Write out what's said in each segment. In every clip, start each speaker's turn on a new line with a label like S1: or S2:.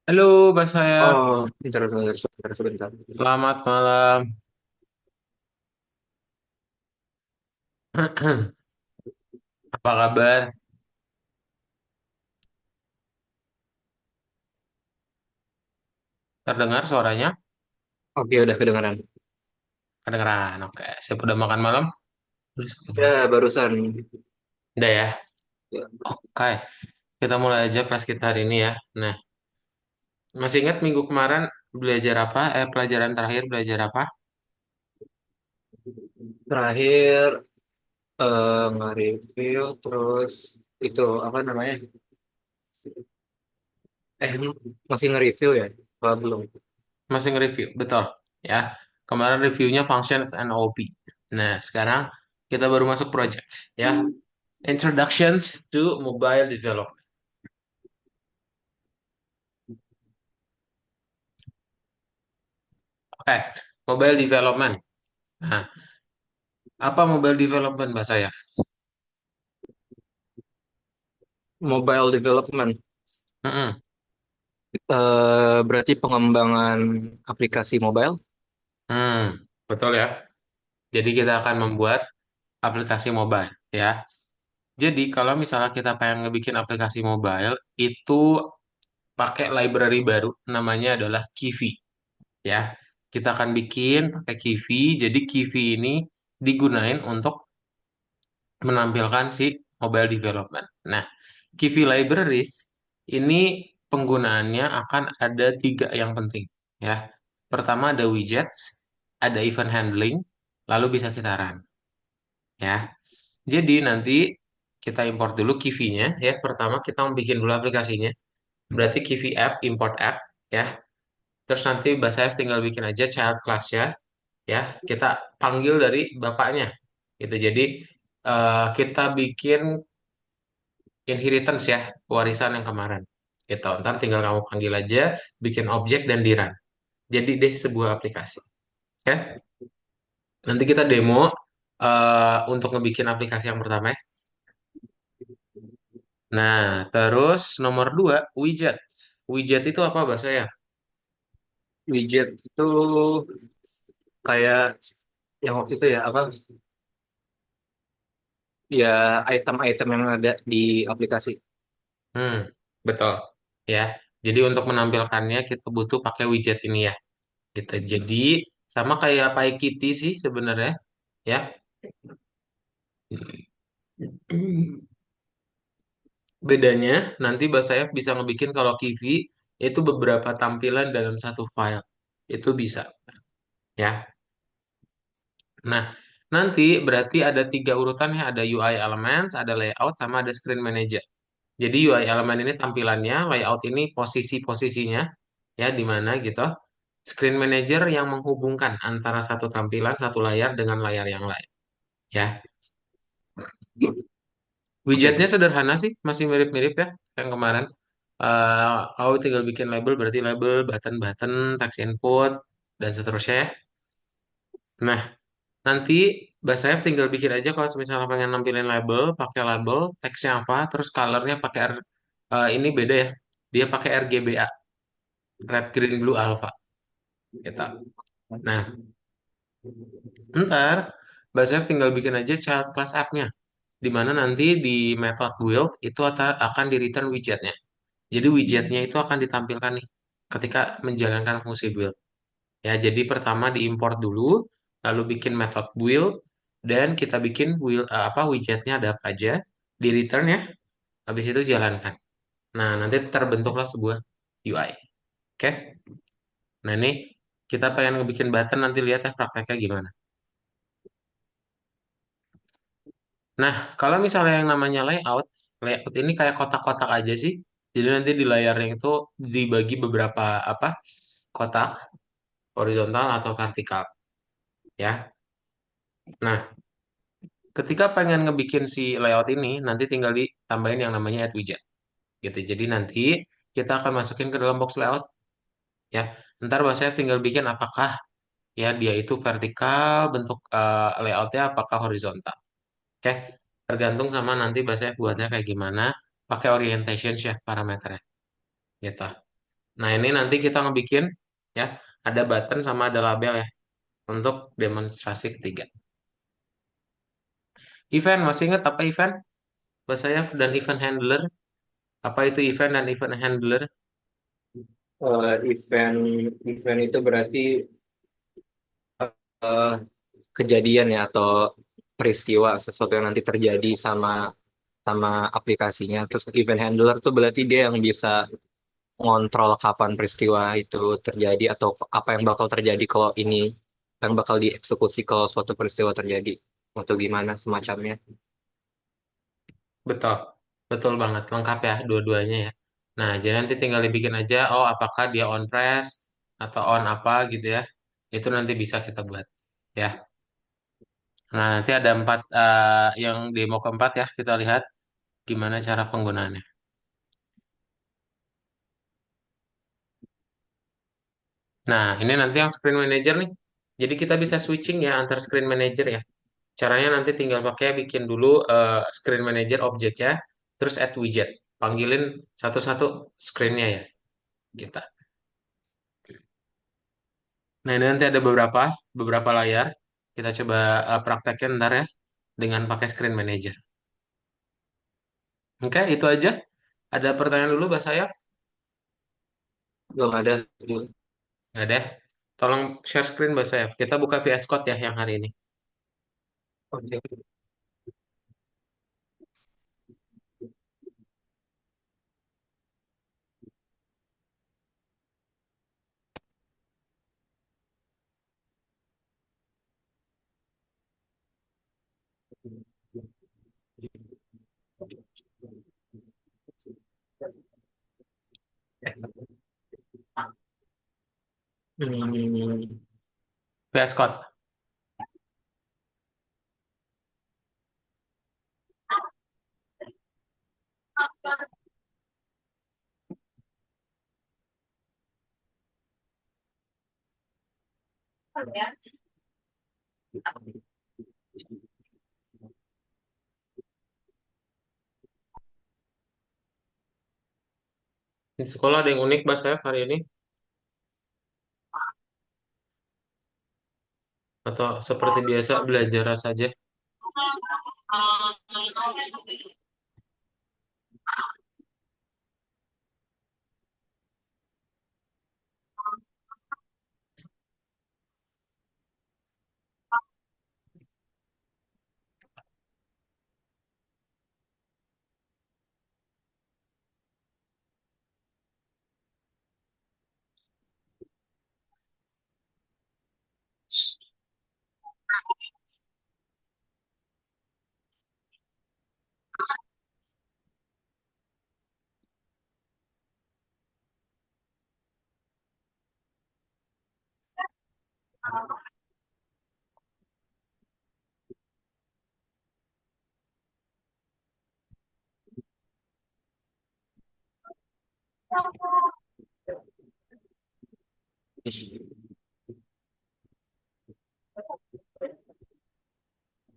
S1: Halo, Bang Sayaf.
S2: Oh, sebentar.
S1: Selamat malam. Apa kabar? Terdengar suaranya?
S2: Oke, udah kedengaran.
S1: Kedengeran. Oke. Siap udah makan malam?
S2: Ya, barusan.
S1: Udah ya.
S2: Ya,
S1: Oke. Kita mulai aja kelas kita hari ini ya. Nah, masih ingat minggu kemarin belajar apa? Pelajaran terakhir belajar apa?
S2: terakhir nge-review, terus itu apa namanya? Eh, masih nge-review ya? Apa belum?
S1: Masih nge-review. Betul. Ya. Kemarin reviewnya functions and OP. Nah, sekarang kita baru masuk project. Ya. Introductions to Mobile Development. Oke. Mobile Development. Nah, apa mobile development bahasa ya?
S2: Mobile development.
S1: Mm-mm.
S2: Berarti pengembangan aplikasi mobile.
S1: Hmm, betul ya. Jadi kita akan membuat aplikasi mobile ya. Jadi kalau misalnya kita pengen ngebikin aplikasi mobile itu pakai library baru namanya adalah Kivi ya. Kita akan bikin pakai Kivi. Jadi Kivi ini digunain untuk menampilkan si mobile development. Nah, Kivi libraries ini penggunaannya akan ada tiga yang penting ya. Pertama ada widgets, ada event handling, lalu bisa kita run ya. Jadi nanti kita import dulu Kivi-nya ya. Pertama kita mau bikin dulu aplikasinya. Berarti Kivi app, import app ya. Terus nanti Basaf tinggal bikin aja child class-nya ya. Kita panggil dari bapaknya gitu. Jadi kita bikin inheritance ya, warisan yang kemarin. Gitu. Ntar tinggal kamu panggil aja, bikin objek dan di run. Jadi deh sebuah aplikasi. Oke? Nanti kita demo untuk ngebikin aplikasi yang pertama ya. Nah, terus nomor dua, widget. Widget itu apa bahasa ya?
S2: Widget itu kayak yang waktu itu ya, apa? Ya, item-item yang ada di aplikasi.
S1: Hmm, betul. Ya. Jadi untuk menampilkannya kita butuh pakai widget ini ya. Gitu. Jadi sama kayak PyKitty sih sebenarnya. Ya. Bedanya nanti Basayaf bisa ngebikin kalau Kivi itu beberapa tampilan dalam satu file. Itu bisa. Ya. Nah, nanti berarti ada tiga urutan ya. Ada UI elements, ada layout, sama ada screen manager. Jadi UI element ini tampilannya, layout ini posisi-posisinya, ya di mana gitu. Screen manager yang menghubungkan antara satu tampilan, satu layar dengan layar yang lain. Ya,
S2: Oke.
S1: widgetnya sederhana sih, masih mirip-mirip ya yang kemarin. Kau tinggal bikin label, berarti label, button-button, text input, dan seterusnya ya. Nah, nanti Basayaf tinggal bikin aja kalau misalnya pengen nampilin label, pakai label, teksnya apa, terus colornya pakai ini beda ya. Dia pakai RGBA, red, green, blue, alpha. Gitu. Nah, ntar Basayaf tinggal bikin aja child class app-nya. Di mana nanti di method build itu akan di return widgetnya. Jadi widgetnya itu akan ditampilkan nih ketika menjalankan fungsi build. Ya, jadi pertama diimport dulu, lalu bikin method build, dan kita bikin widgetnya ada apa aja, di return ya, habis itu jalankan. Nah, nanti terbentuklah sebuah UI. Oke? Nah, ini kita pengen ngebikin button, nanti lihat ya prakteknya gimana. Nah, kalau misalnya yang namanya layout, layout ini kayak kotak-kotak aja sih. Jadi nanti di layarnya itu dibagi beberapa apa kotak, horizontal atau vertikal, ya. Nah, ketika pengen ngebikin si layout ini, nanti tinggal ditambahin yang namanya add widget, gitu. Jadi nanti kita akan masukin ke dalam box layout, ya. Ntar saya tinggal bikin apakah ya dia itu vertikal bentuk layoutnya, apakah horizontal. Oke, tergantung sama nanti bahasa buatnya kayak gimana, pakai orientation ya parameternya, gitu. Nah, ini nanti kita ngebikin ya, ada button sama ada label ya untuk demonstrasi ketiga. Event, masih ingat apa event? Bahasa saya dan event handler. Apa itu event dan event handler?
S2: Event event itu berarti eh, kejadian ya atau peristiwa sesuatu yang nanti terjadi sama sama aplikasinya. Terus event handler tuh berarti dia yang bisa ngontrol kapan peristiwa itu terjadi atau apa yang bakal terjadi kalau ini yang bakal dieksekusi kalau suatu peristiwa terjadi atau gimana semacamnya.
S1: Betul, betul banget, lengkap ya dua-duanya ya. Nah, jadi nanti tinggal dibikin aja, oh apakah dia on press atau on apa gitu ya. Itu nanti bisa kita buat ya. Nah, nanti ada empat yang demo keempat ya, kita lihat gimana cara penggunaannya. Nah, ini nanti yang screen manager nih. Jadi kita bisa switching ya antar screen manager ya. Caranya nanti tinggal pakai bikin dulu screen manager objeknya, terus add widget. Panggilin satu-satu screennya ya, kita. Nah, ini nanti ada beberapa layar. Kita coba praktekin ntar ya dengan pakai screen manager. Oke, itu aja. Ada pertanyaan dulu, Mbak Sayaf?
S2: Belum ada.
S1: Nggak ada. Tolong share screen, Mbak Sayaf. Kita buka VS Code ya yang hari ini.
S2: Oke. Hmm,
S1: VS Code. Di sekolah ada yang unik, Mbak Sayaf, hari ini? Atau seperti biasa belajar saja?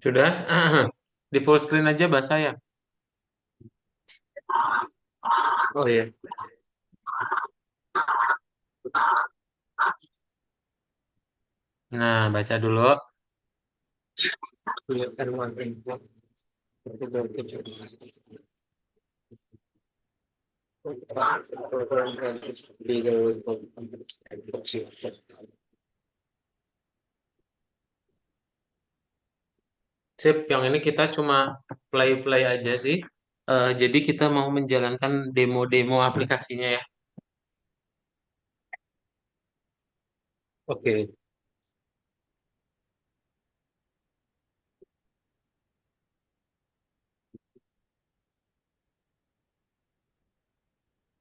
S1: Sudah? Di full screen aja, Mbak Sayaf.
S2: oh iya.
S1: Nah, baca dulu.
S2: Iya, N1 import.
S1: Sip, yang ini kita cuma play-play aja sih. Jadi kita mau menjalankan demo-demo aplikasinya ya.
S2: Oke,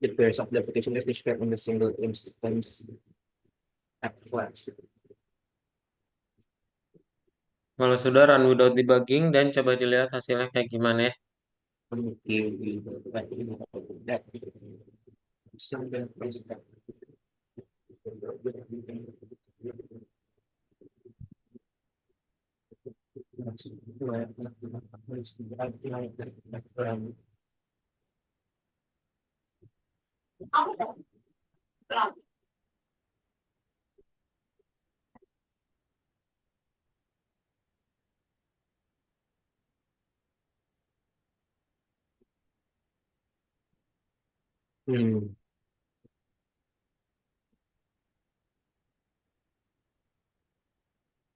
S2: the pairs of the application is described in a single instance at class.
S1: Kalau sudah run without debugging dan coba dilihat hasilnya kayak gimana ya.
S2: Hmm.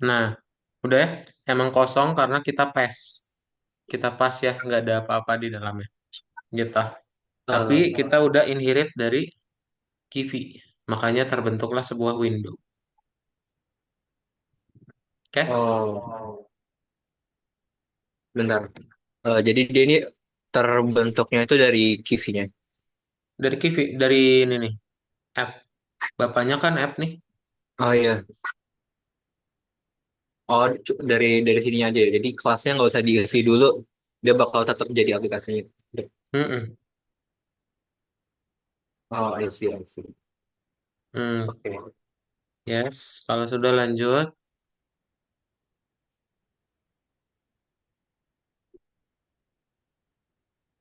S1: Nah, udah ya. Emang kosong karena kita pass. Kita pas ya, nggak ada apa-apa di dalamnya. Gitu. Tapi
S2: Eh,
S1: kita udah inherit dari Kiwi. Makanya terbentuklah sebuah window. Oke?
S2: oh, bentar. Jadi dia ini terbentuknya itu dari Kivi-nya.
S1: Dari Kiwi, dari ini nih, app. Bapaknya kan app nih.
S2: Oh iya. Oh, dari sini aja ya. Jadi kelasnya nggak usah diisi dulu. Dia bakal tetap jadi aplikasinya.
S1: Mm-mm.
S2: Oh, I see, I see.
S1: Hmm,
S2: Oke.
S1: yes. Kalau sudah lanjut,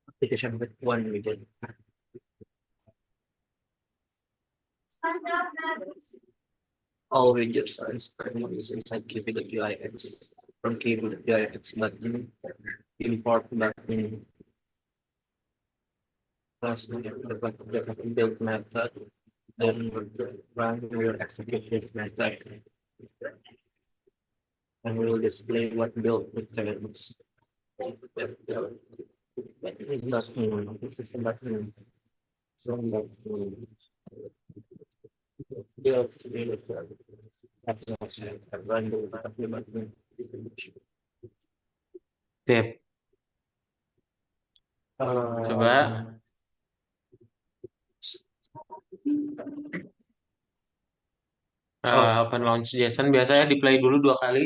S2: Application with one widget. All widgets are used inside Kv.ix. From Kv.ix button, import button, plus the build method, then run your execution method, and we will display what build returns. Button, this is a button. So button. Build, run the button.
S1: Dep.
S2: Uh,
S1: Coba
S2: oh,
S1: open launch JSON. Biasanya di play dulu 2 kali.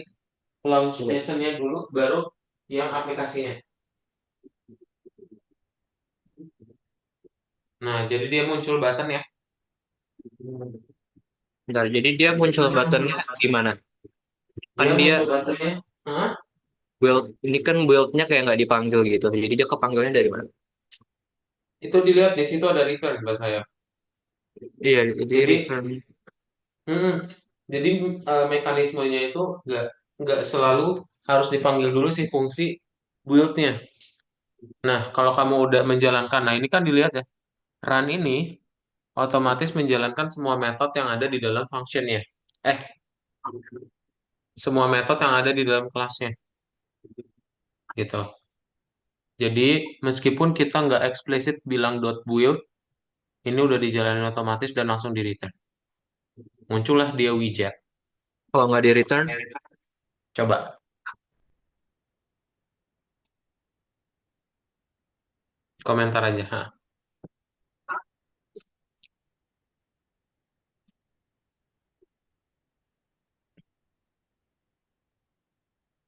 S1: Launch
S2: iya.
S1: JSON-nya dulu, baru yang aplikasinya. Nah, jadi dia muncul button ya.
S2: Bentar, jadi dia muncul buttonnya di mana? Kan
S1: Dia
S2: dia
S1: muncul buttonnya. Hah?
S2: build, ini kan buildnya kayak nggak dipanggil gitu. Jadi dia kepanggilnya dari mana?
S1: Itu dilihat di situ ada return bahasa saya.
S2: Iya, jadi
S1: Jadi,
S2: return.
S1: mm, jadi mekanismenya itu nggak selalu harus dipanggil dulu si fungsi build-nya. Nah, kalau kamu udah menjalankan, nah ini kan dilihat ya, run ini otomatis menjalankan semua metode yang ada di dalam functionnya. Eh, semua metode yang ada di dalam kelasnya, gitu. Jadi, meskipun kita nggak eksplisit bilang .build, ini udah dijalanin otomatis dan langsung di return. Muncullah dia widget.
S2: Kalau nggak di return,
S1: Coba komentar aja. Ha.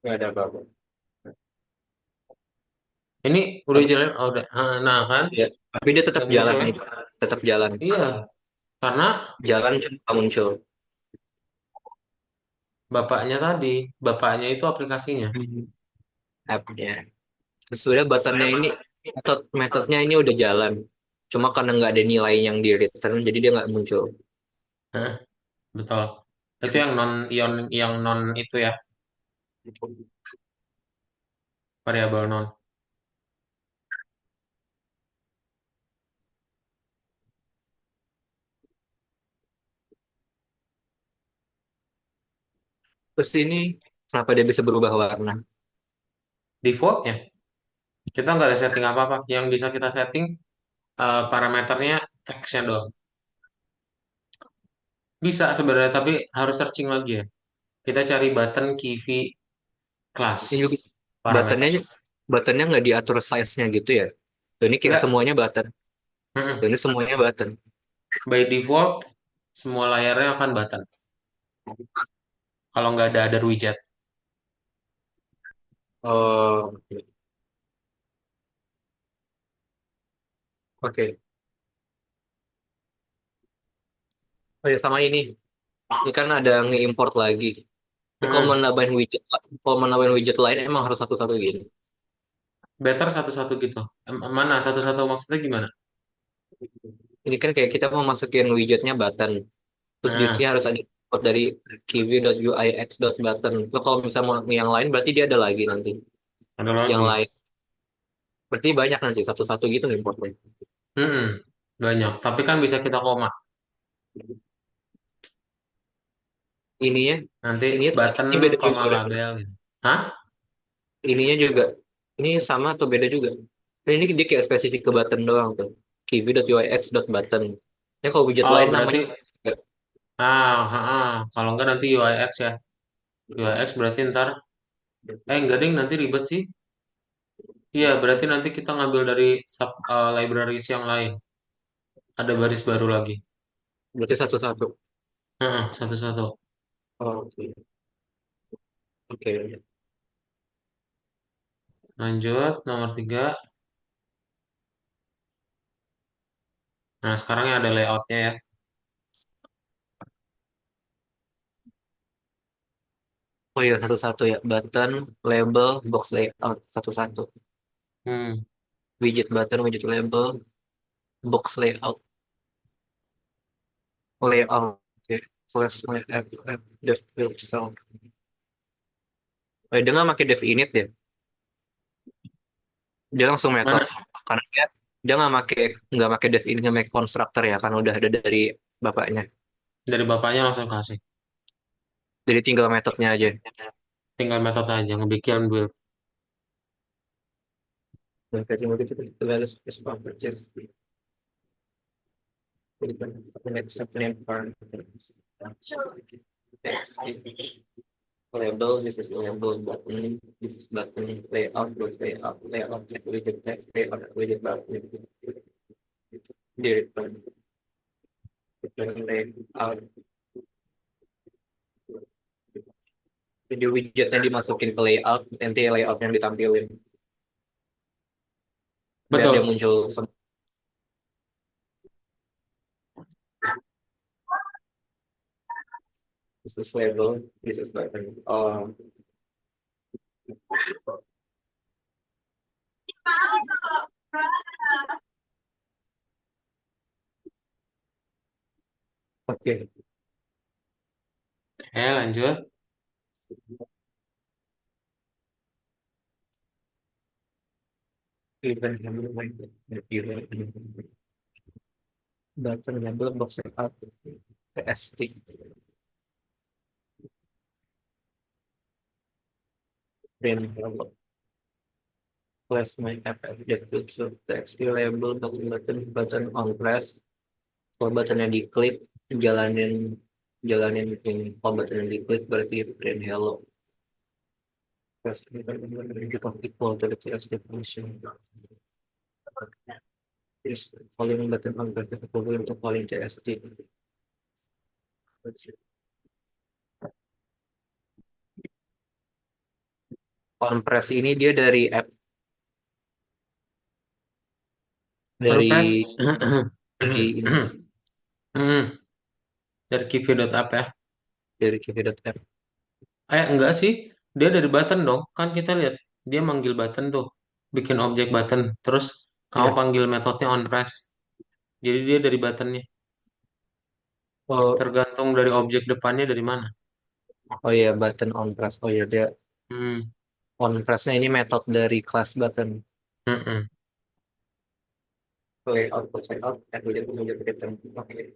S2: nggak ada apa-apa.
S1: Ini udah
S2: Tapi,
S1: jalan, oh, udah. Nah kan,
S2: ya, tapi dia tetap
S1: udah muncul
S2: jalan
S1: ya?
S2: nih, tetap jalan.
S1: Iya, karena
S2: Jalan cuma muncul.
S1: bapaknya tadi, bapaknya itu aplikasinya.
S2: Hmm. App-nya. Terus udah buttonnya ini, metodenya ini udah jalan. Cuma karena nggak ada nilai yang di return, jadi dia nggak muncul.
S1: Hah, betul. Itu yang non itu ya, variabel non.
S2: Terus ini, kenapa dia bisa berubah warna?
S1: Defaultnya, kita nggak ada setting apa-apa. Yang bisa kita setting parameternya teksnya doang. Bisa sebenarnya, tapi harus searching lagi ya. Kita cari button Kiwi class
S2: Ini juga buttonnya,
S1: parameters.
S2: buttonnya nggak diatur size-nya gitu ya. Tuh, ini kayak
S1: Nggak.
S2: semuanya button. Tuh,
S1: Mm-mm.
S2: ini semuanya button.
S1: By default, semua layarnya akan button. Kalau nggak ada other widget.
S2: Oh, oke. Oh ya, sama ini. Ini kan ada nge-import lagi. Ini
S1: Hmm.
S2: kalau mau nambahin widget lain emang harus satu-satu gitu.
S1: Better satu-satu gitu. Mana satu-satu maksudnya gimana?
S2: Ini kan kayak kita mau masukin widgetnya button. Terus di sini
S1: Nah,
S2: harus ada input dari kiwi.uix.button. Lo kalau misalnya mau yang lain berarti dia ada lagi nanti.
S1: ada
S2: Yang
S1: lagi.
S2: lain. Berarti banyak nanti satu-satu gitu importnya.
S1: Mm-mm, banyak. Tapi kan bisa kita koma.
S2: Ininya,
S1: Nanti
S2: ininya
S1: button,
S2: ini beda juga
S1: koma
S2: berarti.
S1: label gitu. Hah?
S2: Ininya juga. Ini sama atau beda juga? Nah, ini dia kayak spesifik ke button doang tuh. Kiwi.uix.button. Ya kalau widget
S1: Oh,
S2: lain namanya
S1: berarti, kalau enggak nanti UIX ya. UIX berarti ntar, enggak ding, nanti ribet sih. Iya, berarti nanti kita ngambil dari sub libraries yang lain. Ada baris baru lagi.
S2: berarti satu-satu.
S1: Satu-satu.
S2: Oh, oke. Oke.
S1: Lanjut, nomor 3. Nah, sekarang yang ada layoutnya ya.
S2: Oh iya, satu-satu ya. Button, label, box layout. Satu-satu.
S1: Hmm,
S2: Widget button, widget label, box layout. Layout. Oke. Slash my app, dev build self. Oh, dia nggak pakai dev init ya. Dia langsung
S1: mana?
S2: method. Karena dia nggak pakai dev init, nggak make constructor ya. Karena udah ada dari bapaknya.
S1: Dari bapaknya langsung kasih.
S2: Jadi tinggal metodenya aja.
S1: Tinggal metode aja, ngebikin build.
S2: Dan kayak gitu kita balas spam purchase. Next name parameters. Text. Label, this is label button, this is button layout, layout widget text, layout widget button. Di return, layout. Jadi widgetnya dimasukin ke layout, nanti layout yang ditampilin biar dia
S1: Betul.
S2: muncul. This is label, this is button. Oh, oke.
S1: Lanjut.
S2: Event handle event button label box layout PST. Print press my app desktop so text label button on press. Kalau buttonnya diklik, jalanin jalanin ini. Kalau buttonnya diklik berarti print hello. Press equal to the text definition. Is calling button on press equivalent to calling txt. On press ini dia dari app
S1: WordPress.
S2: dari ini
S1: Dari kivi.app ya.
S2: dari kv.app.
S1: Enggak sih. Dia dari button dong. Kan kita lihat dia manggil button tuh. Bikin objek button. Terus kamu
S2: Ya.
S1: panggil metodenya on press. Jadi dia dari buttonnya.
S2: Oh,
S1: Tergantung dari objek depannya dari mana.
S2: oh ya button on press. Oh ya dia
S1: Hmm.
S2: on pressnya ini metode dari class button.
S1: Mm-mm.
S2: Layout, layout, kemudian kita. Oke.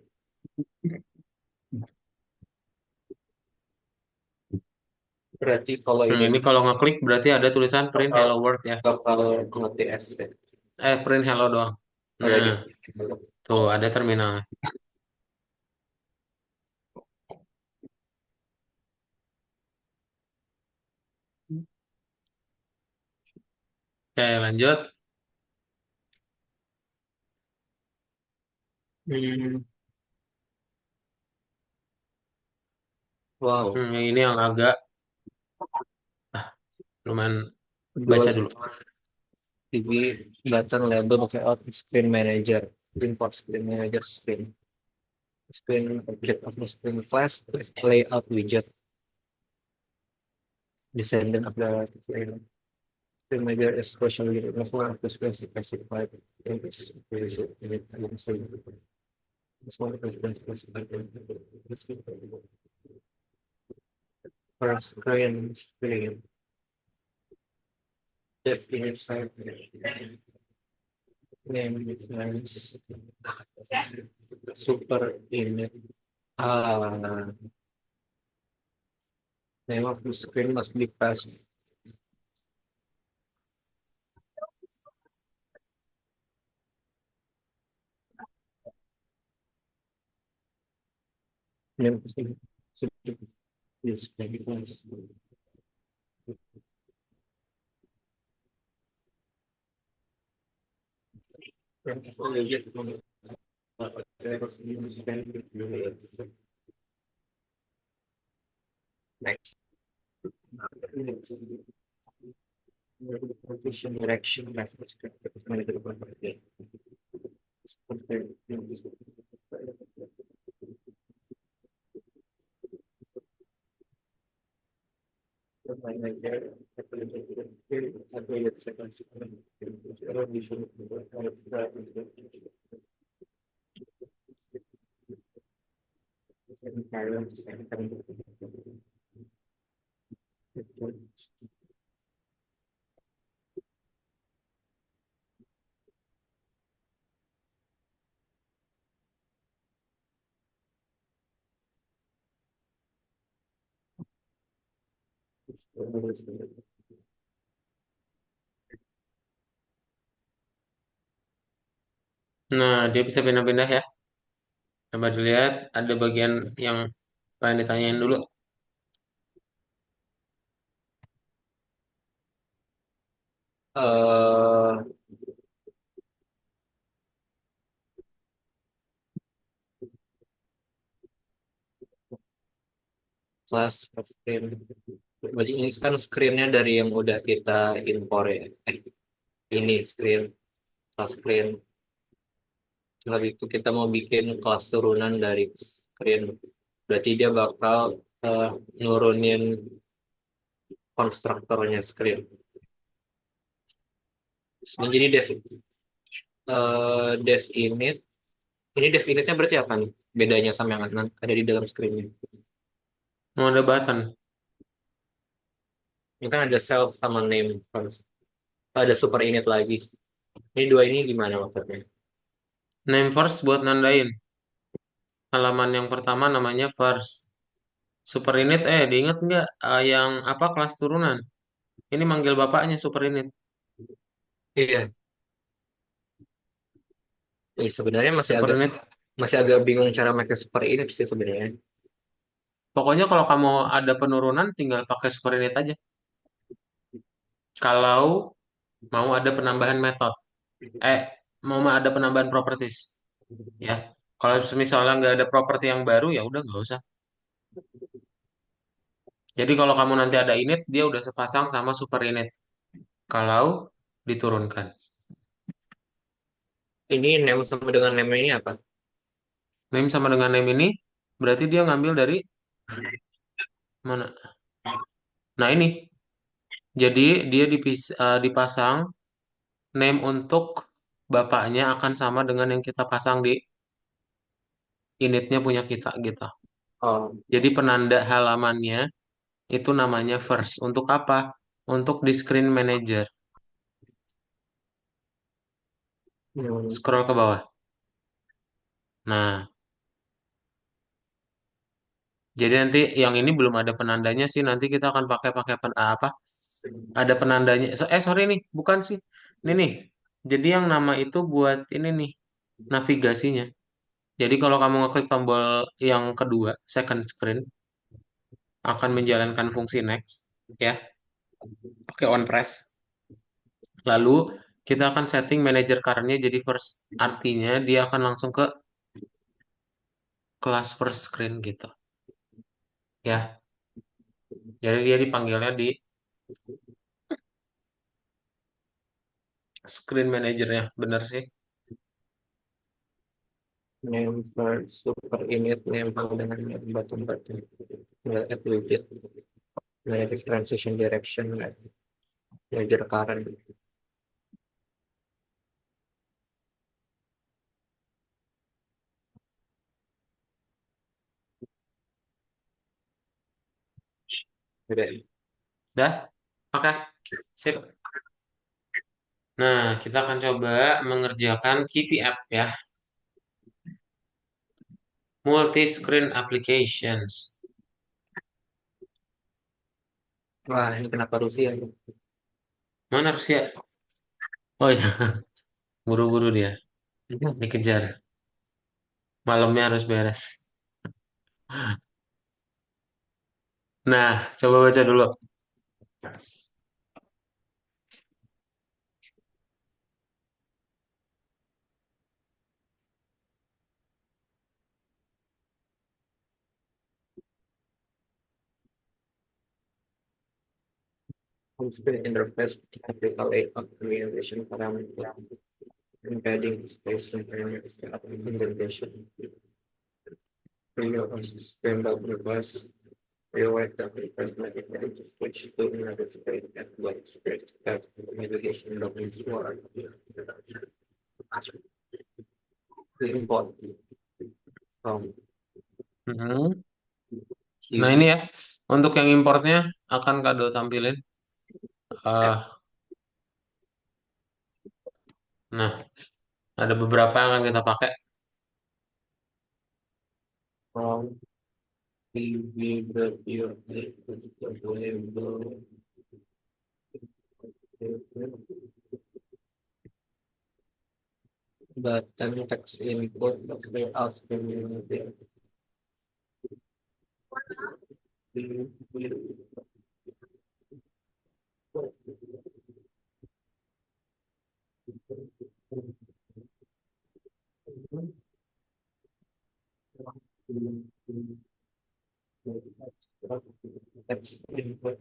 S2: Berarti kalau
S1: Nah,
S2: ini
S1: ini kalau ngeklik berarti ada tulisan print
S2: bakal
S1: hello world ya.
S2: bakal nge-TS ya.
S1: Print hello doang.
S2: Oh ya
S1: Nah,
S2: di
S1: tuh ada terminal. Oke, lanjut.
S2: hmm, wow.
S1: Ini yang agak ah, lumayan
S2: Dua
S1: baca dulu.
S2: TV button label pakai out screen manager. Import screen manager screen. Screen object of the screen class layout widget. Descendant of the screen. Screen manager is special unit of one of the screen specified in this basic unit. First screen. Definite site. Name difference. Super image. Ah, name of the screen must be passed. Name of the screen is difference. Next. Position direction reference.
S1: Nah, dia bisa pindah-pindah ya. Coba dilihat, ada bagian yang pengen ditanyain dulu.
S2: Uh, Class screen. Berarti ini kan screennya dari yang udah kita impor ya. Ini class screen. Setelah itu kita mau bikin kelas turunan dari screen. Berarti dia bakal eh, nurunin konstruktornya screen. Ini jadi dev init. Ini dev initnya berarti apa nih? Bedanya sama yang ada di dalam screennya.
S1: Mau ada button.
S2: Ini kan ada self sama name first. Ada super init lagi. Ini dua ini gimana maksudnya?
S1: Name first buat nandain. Halaman yang pertama namanya first. Super init, diingat nggak yang apa kelas turunan? Ini manggil bapaknya super init.
S2: Iya, sebenarnya
S1: Super init.
S2: masih agak bingung cara pakai super init sih sebenarnya.
S1: Pokoknya kalau kamu ada penurunan, tinggal pakai super init aja. Kalau mau ada penambahan metode, eh, mau ada penambahan properties, ya. Kalau misalnya nggak ada properti yang baru, ya udah nggak usah. Jadi kalau kamu nanti ada init, dia udah sepasang sama super init. Kalau diturunkan.
S2: Ini name sama dengan name ini apa?
S1: Name sama dengan name ini, berarti dia ngambil dari mana? Nah ini, jadi dia dipasang name untuk bapaknya akan sama dengan yang kita pasang di initnya punya kita gitu.
S2: Oh,
S1: Jadi penanda halamannya itu namanya first. Untuk apa? Untuk di screen manager.
S2: hmm.
S1: Scroll ke bawah. Nah, jadi nanti yang ini belum ada penandanya sih. Nanti kita akan pakai apa? Ada penandanya. Sorry nih, bukan sih. Ini nih. Jadi yang nama itu buat ini nih navigasinya. Jadi kalau kamu ngeklik tombol yang kedua, second screen, akan menjalankan fungsi next, ya, pakai on press. Lalu kita akan setting manager current-nya jadi first. Artinya dia akan langsung ke kelas first screen gitu. Ya, jadi dia dipanggilnya di screen manajernya, bener sih.
S2: Name first super init name sama dengan name button. Nggak add widget. Nggak transition direction. Major current. Udah.
S1: Dah? Oke, sip. Nah, kita akan coba mengerjakan KPI app ya. Multi-screen applications.
S2: Wah, ini kenapa Rusia?
S1: Mana Rusia? Oh iya, buru-buru dia. Dikejar. Malamnya harus beres. Nah, coba baca dulu.
S2: Full-screen interface graphical layout communication parameter embedding space and parameters indentation. Real screen request rewrite the request method to switch to another screen at one screen at navigation documents for the import from
S1: Mhm. Nah ini
S2: QB.
S1: ya, untuk yang importnya akan Kado tampilin. Nah, ada beberapa yang akan kita pakai.
S2: From QB available button text input layout community. Text input.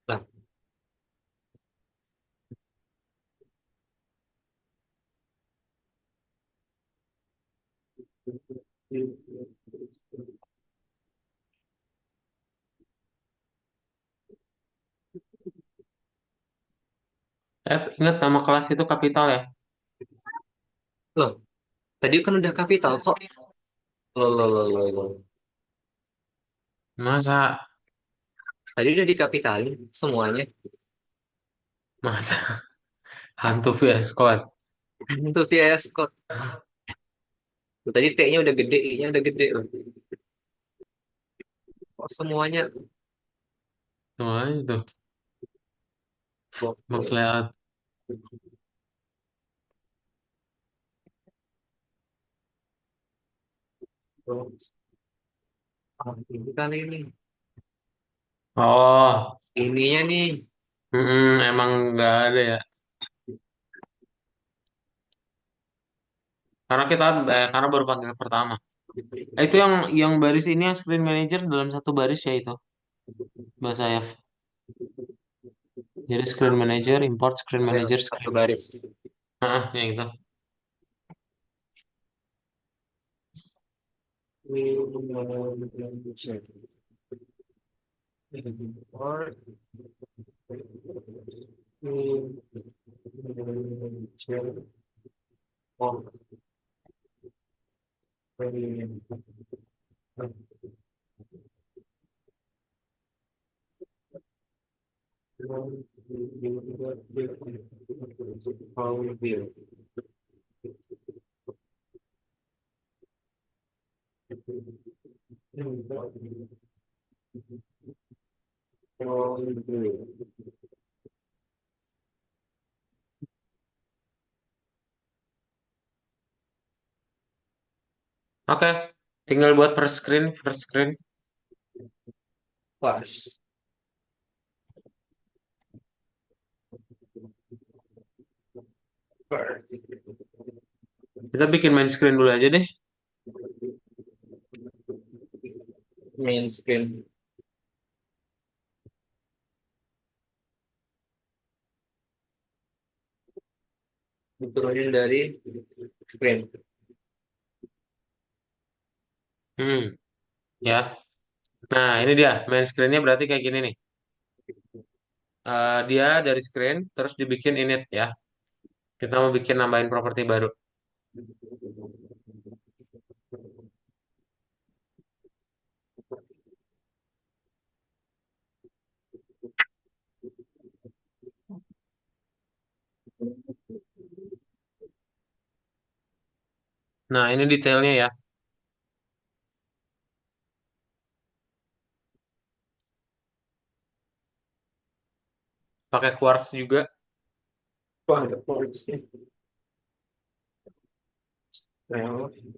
S2: Nah,
S1: Ingat nama kelas itu kapital ya.
S2: loh, tadi kan udah kapital kok. Loh.
S1: Masa,
S2: Tadi udah dikapitalin semuanya.
S1: masa hantu VS Code.
S2: Itu VS Code. Tadi T-nya udah gede, I-nya udah gede loh. Kok semuanya
S1: Semuanya itu
S2: box
S1: box layout.
S2: box. Ah, ini kali ini.
S1: Oh,
S2: Ininya nih.
S1: emang nggak ada ya. Karena baru panggil pertama. Itu yang baris ini yang screen manager dalam satu baris ya itu bahasa F. Jadi screen manager, import screen
S2: Ada yang
S1: manager,
S2: satu
S1: screen.
S2: baris.
S1: Yang itu. Oke, tinggal buat first screen, first screen.
S2: Pas.
S1: Kita bikin main screen dulu aja deh.
S2: Main screen. Diturunin dari screen.
S1: Hmm, ya. Nah, ini dia main screennya berarti kayak gini nih. Dia dari screen terus dibikin init ya. Kita mau bikin nambahin properti baru. Nah, ini detailnya ya. Pakai quartz juga.
S2: Wah, ada porosnya. Nah, oh, iya.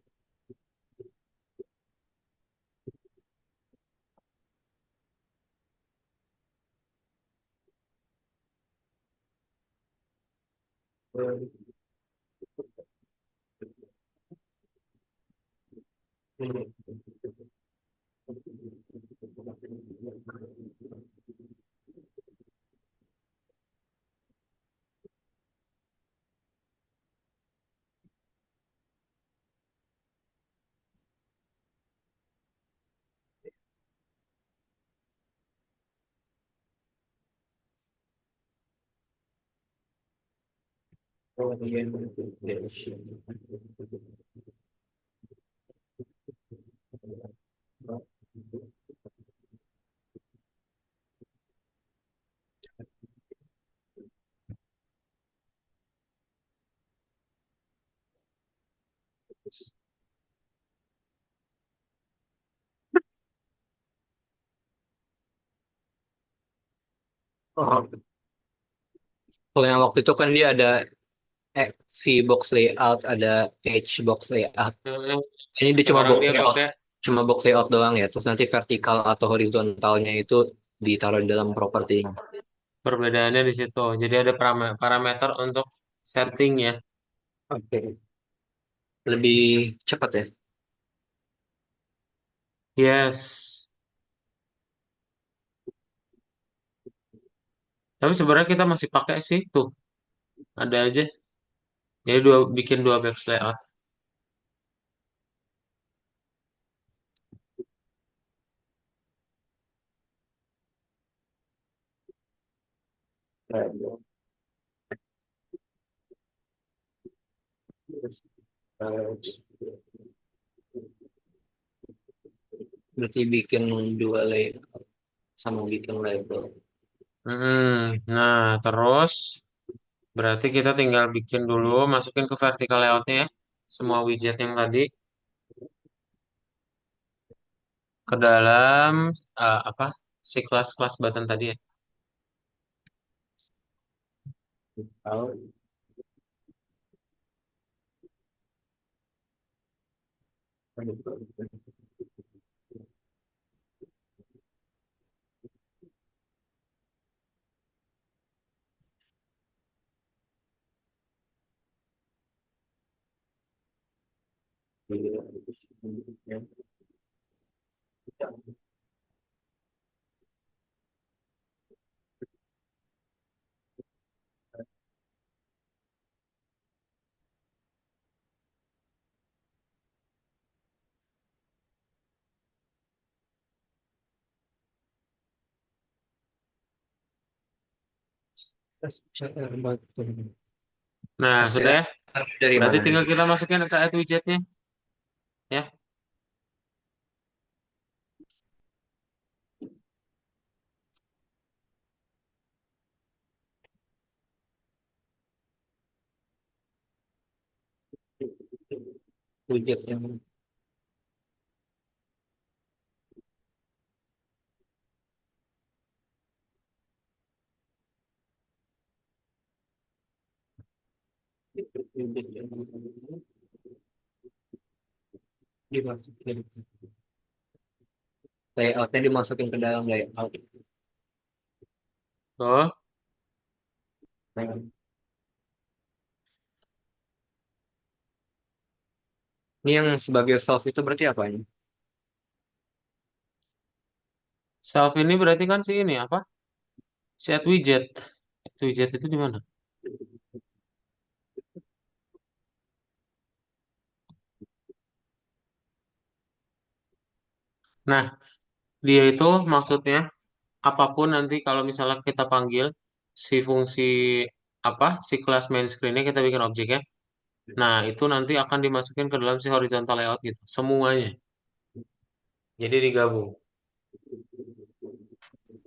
S2: Oh, kalau yang waktu itu kan dia ada V box layout, ada H box layout.
S1: Hmm,
S2: Ini dia
S1: Sekarang dia pakai
S2: cuma box layout doang ya. Terus nanti vertikal atau horizontalnya itu ditaruh di dalam propertinya.
S1: perbedaannya di situ. Jadi ada parameter untuk setting ya.
S2: Oke. Lebih cepat ya.
S1: Yes. Tapi sebenarnya kita masih pakai sih tuh. Ada aja. Jadi bikin dua box layout.
S2: Berarti bikin dua layout sama bikin label.
S1: Nah, terus berarti kita tinggal bikin dulu, masukin ke vertical layoutnya ya. Semua widget yang tadi ke dalam apa si kelas-kelas button tadi ya. Nah, sudah
S2: STR
S1: ya.
S2: dari
S1: Berarti
S2: mana nih?
S1: tinggal kita masukin ke add widgetnya ya.
S2: Widget yang widget yang dimasukin layoutnya dimasukin ke dalam layout.
S1: Tuh.
S2: Nah, ini yang sebagai self itu berarti apa ini?
S1: Self ini berarti kan si ini apa? Si add widget. Add widget itu di mana? Nah, dia itu maksudnya apapun nanti kalau misalnya kita panggil si fungsi apa si kelas main screen-nya kita bikin objeknya. Nah, itu nanti akan dimasukin ke dalam si horizontal layout gitu, semuanya. Jadi digabung.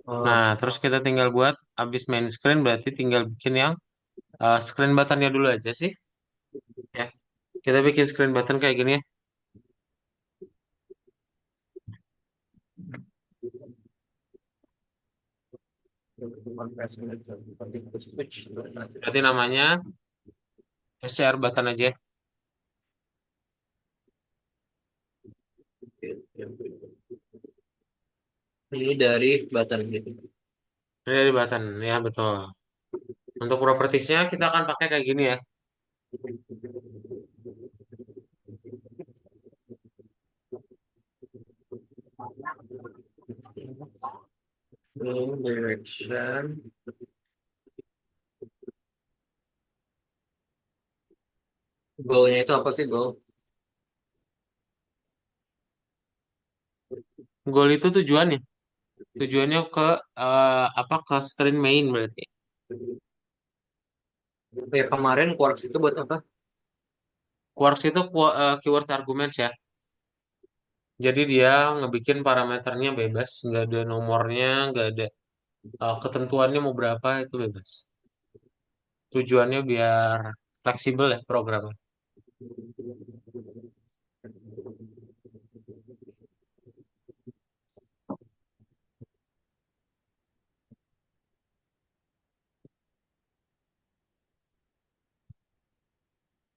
S1: Nah,
S2: Oh,
S1: terus kita tinggal buat abis main screen berarti tinggal bikin yang screen button-nya dulu aja sih, ya. Kita bikin screen button kayak gini ya. Berarti namanya SCR button aja ya.
S2: ini dari button gitu.
S1: Ini dari button, ya betul. Untuk propertiesnya kita akan pakai kayak gini ya.
S2: Ini direction. Goalnya itu apa sih goal?
S1: Goal itu tujuannya. Tujuannya ke apa ke screen main berarti.
S2: Ya kemarin Quarks itu buat apa?
S1: Quarks itu keywords arguments ya. Jadi dia ngebikin parameternya bebas, nggak ada nomornya, nggak ada ketentuannya mau berapa itu bebas. Tujuannya biar fleksibel ya programnya.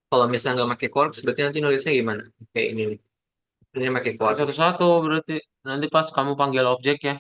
S2: Kalau misalnya nggak pakai Quarks, berarti nanti nulisnya gimana? Kayak ini nih. Ini pakai
S1: Dari
S2: Quarks.
S1: satu-satu berarti nanti pas kamu panggil objek ya.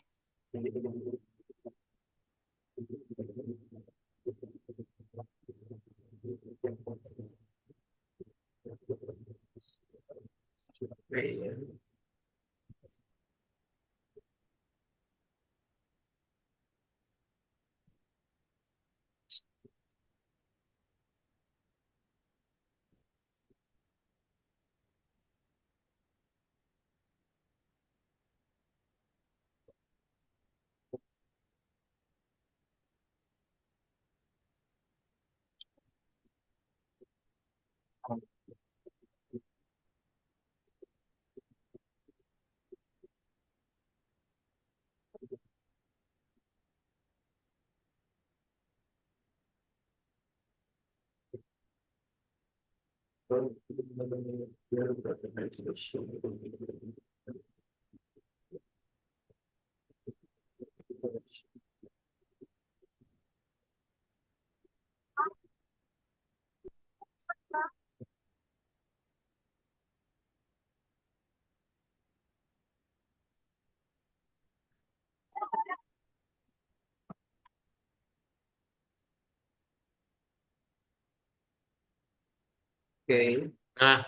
S2: Oke.
S1: Nah,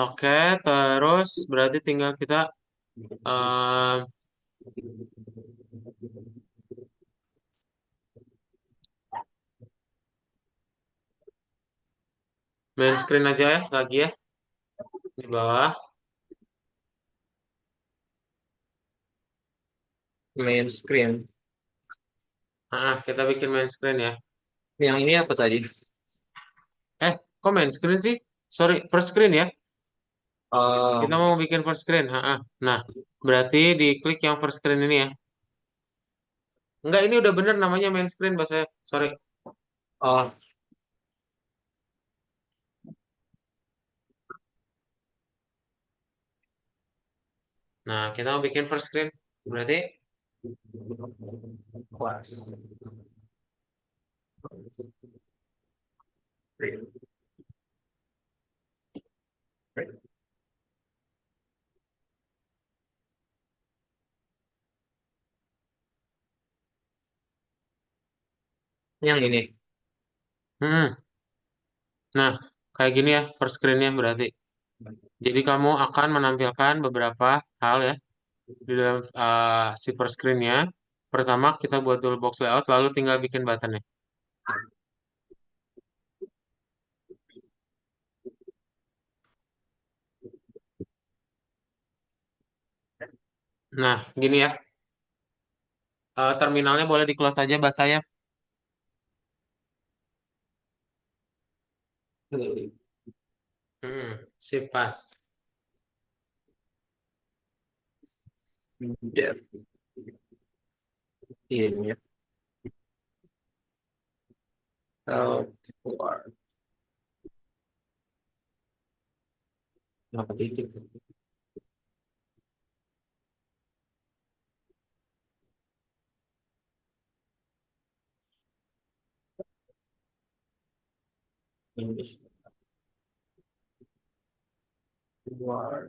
S1: oke, terus berarti tinggal kita eh, main screen aja ya lagi ya di bawah.
S2: Main screen.
S1: Kita bikin main screen ya.
S2: Yang ini apa tadi?
S1: Eh, kok main screen sih? Sorry, first screen ya. Kita
S2: Oh,
S1: mau bikin first screen. Nah, berarti diklik yang first screen ini ya. Enggak, ini udah bener namanya main screen bahasa. Sorry.
S2: oh,
S1: Nah, kita mau bikin first screen. Berarti,
S2: Quarks. Yang ini.
S1: hmm, nah, kayak gini ya first screen-nya berarti. Jadi kamu akan menampilkan beberapa hal ya di dalam si first screen-nya. Pertama, kita buat dulu box layout, lalu tinggal bikin button-nya. Nah, gini ya. Terminalnya boleh di close aja bahasanya. Sip pas.
S2: Dev in keluar apa titik English keluar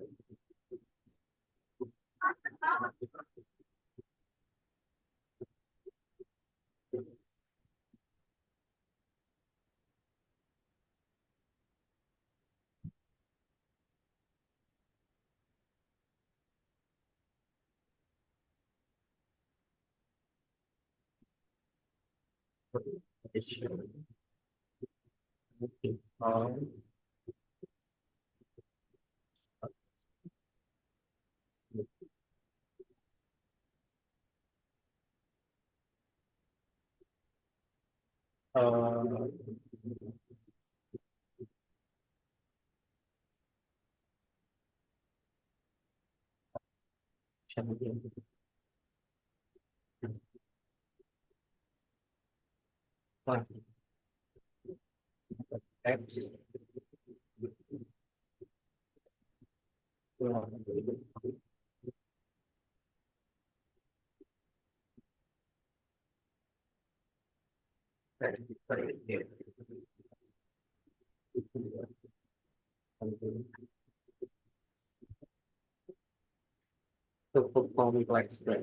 S2: cukup kompleks.
S1: Nah,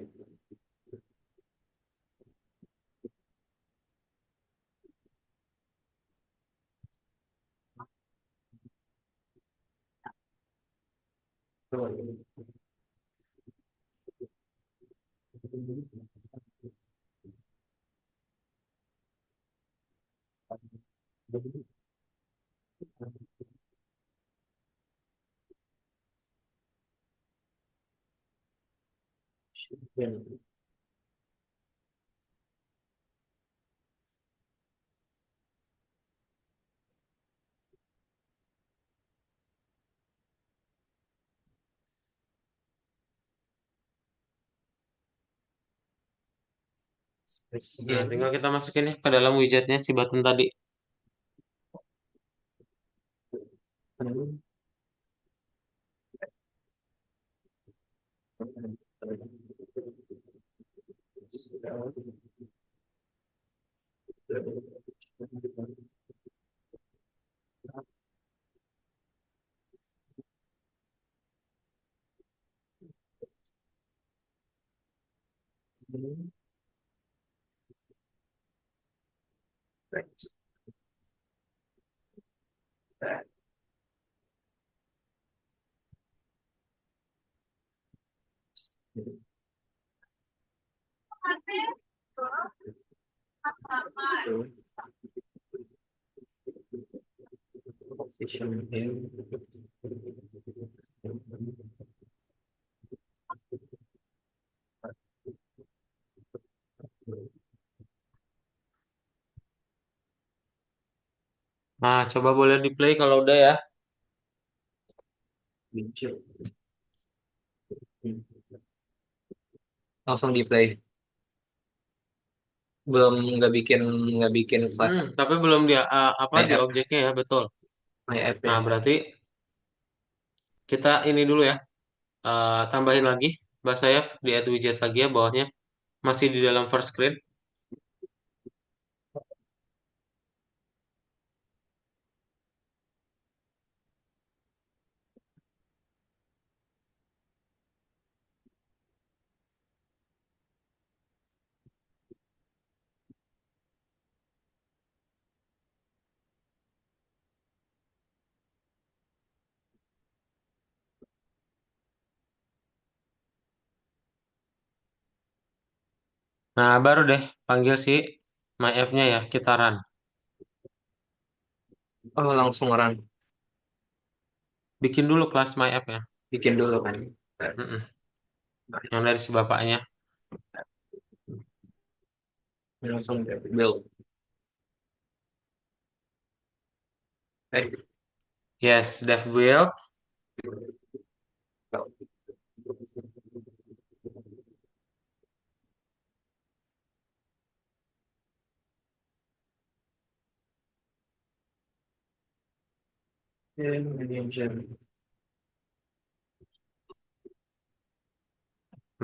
S2: Spesial.
S1: tinggal kita masukin nih ke dalam widgetnya si button tadi. Nah, coba boleh di play kalau udah ya.
S2: Langsung di play. Belum nggak bikin kelas
S1: Tapi belum dia apa
S2: my
S1: di
S2: app
S1: objeknya ya, betul.
S2: my app ya.
S1: Nah, berarti kita ini dulu ya. Tambahin lagi bahasa ya di add widget lagi ya bawahnya. Masih di dalam first screen. Nah, baru deh panggil si my app-nya ya, kita run.
S2: Oh langsung run.
S1: Bikin dulu kelas my app-nya.
S2: Bikin dulu kan.
S1: Mm-mm. Yang dari si bapaknya.
S2: Langsung build. Eh,
S1: Yes, Dave Build.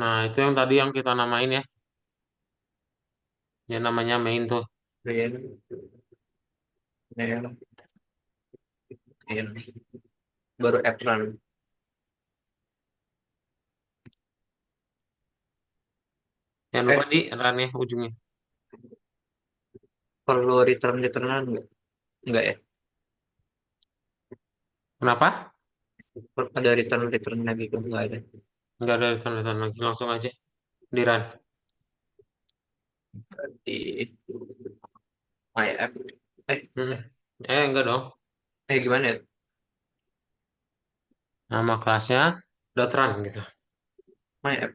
S1: Nah, itu yang tadi yang kita namain ya. Yang namanya main tuh.
S2: Brian, Brian, Brian. Baru Epran.
S1: Jangan lupa
S2: Eh,
S1: di run ya ujungnya.
S2: perlu returnan nggak? Nggak ya?
S1: Kenapa?
S2: Ada return lagi kan? Nggak ada.
S1: Nggak ada return lagi. Langsung aja di run.
S2: Di My App. Eh,
S1: Mm-mm. Enggak dong.
S2: gimana ya?
S1: Nama kelasnya dot run gitu.
S2: My App.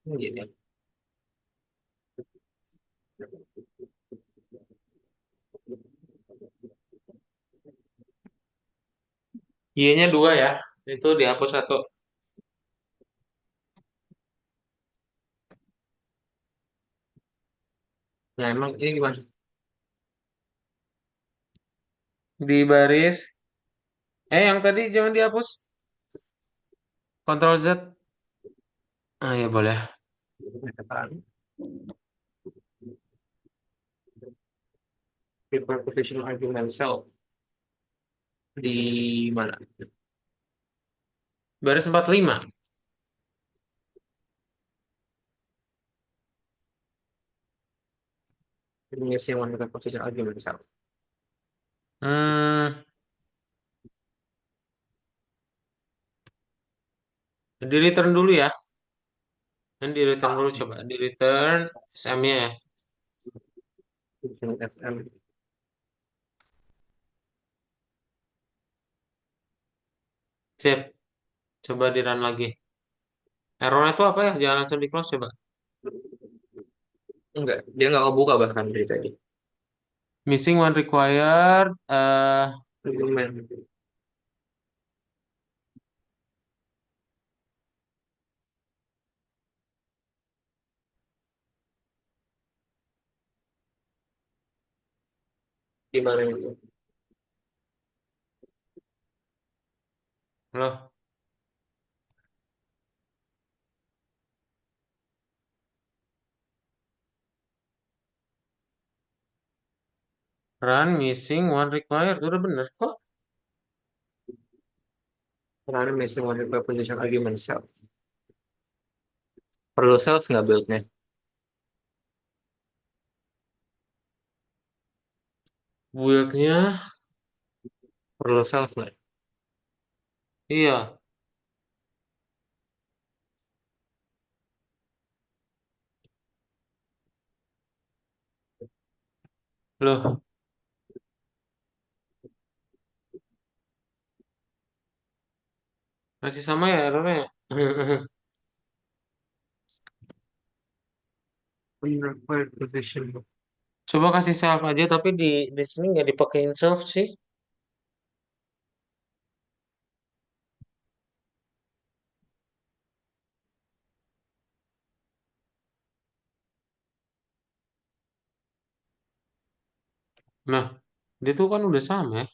S2: Gini.
S1: Y-nya dua ya. Itu dihapus satu.
S2: Nah, emang ini gimana?
S1: Di baris. Yang tadi jangan dihapus. Ctrl Z. Ah ya boleh.
S2: Apaan? Preposition argument self. Di mana?
S1: Baris 45.
S2: Missing one preposition argument self.
S1: Hmm, di return dulu ya. Kan di return
S2: Ah,
S1: dulu coba. Di return SM-nya ya.
S2: FM.
S1: Sip. Coba di run lagi. Errornya itu apa ya? Jangan langsung di close coba.
S2: Enggak, dia nggak kebuka bahkan dari tadi.
S1: Missing one required.
S2: Argument. Di mana itu?
S1: Loh, run missing one required. Udah bener kok.
S2: Karena missing one preposition argument self. Perlu self nggak build-nya?
S1: Build-nya,
S2: Perlu self nggak?
S1: iya. Loh, masih sama ya errornya.
S2: Required position.
S1: Coba kasih self aja, tapi di sini nggak dipakein self sih. Nah, dia tuh kan udah sama ya.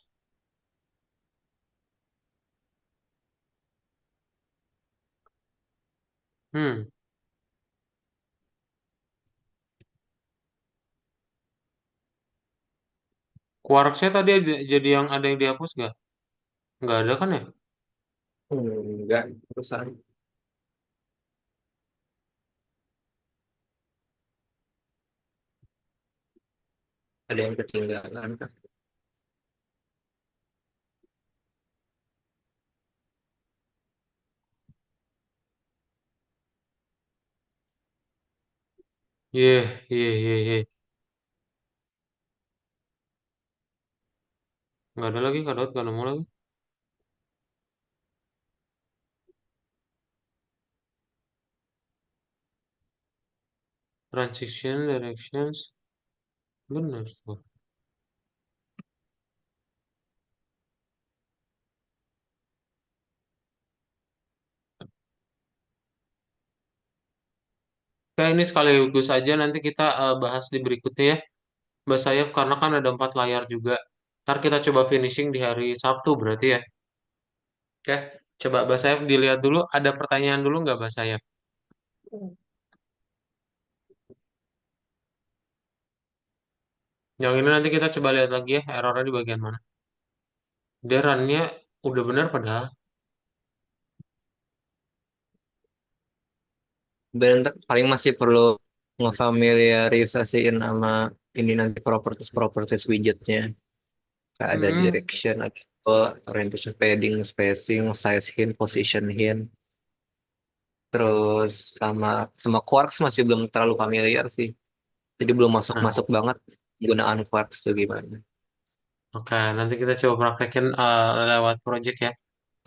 S1: Hmm, quarksnya tadi jadi yang ada yang dihapus nggak? Nggak ada kan ya?
S2: Enggak, perusahaan. Ada yang ketinggalan kan?
S1: Iya, iya, iya, iya. Nggak ada lagi, Kak Daud, nggak nemu lagi. Transition, directions. Bener tuh. Kayak ini sekaligus aja nanti kita bahas di berikutnya ya. Mbak Sayap, karena kan ada 4 layar juga. Ntar kita coba finishing di hari Sabtu berarti ya. Oke, coba Mbak Sayap dilihat dulu. Ada pertanyaan dulu nggak Mbak Sayap? Yang ini nanti kita coba lihat lagi ya, errornya di bagian mana. Dia run-nya udah benar padahal.
S2: Dan paling masih perlu ngefamiliarisasiin sama ini nanti properties widgetnya. Kayak ada
S1: Hmm,
S2: direction, ada orientation, padding, spacing, size hint, position hint. Terus sama sama quarks masih belum terlalu familiar sih. Jadi belum
S1: nah,
S2: masuk-masuk banget penggunaan quarks itu gimana.
S1: oke. Nanti kita coba praktekin lewat project ya.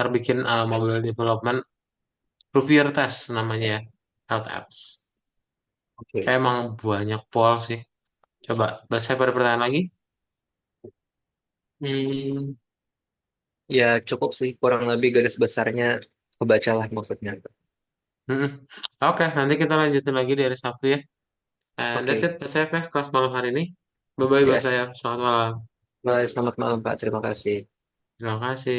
S1: Ntar bikin mobile development Reviewer test namanya ya. Health apps.
S2: Oke.
S1: Kayak emang banyak pol sih. Coba, bahas saya pada pertanyaan lagi.
S2: Hmm, ya cukup sih kurang lebih garis besarnya kebacalah maksudnya.
S1: Mm-mm. Oke, nanti kita lanjutin lagi dari Sabtu ya. And that's
S2: Oke.
S1: it, Mas Sayaf ya, kelas malam hari ini. Bye-bye, Mas
S2: Yes.
S1: Sayaf. Selamat malam.
S2: Bye, selamat malam Pak. Terima kasih.
S1: Terima kasih.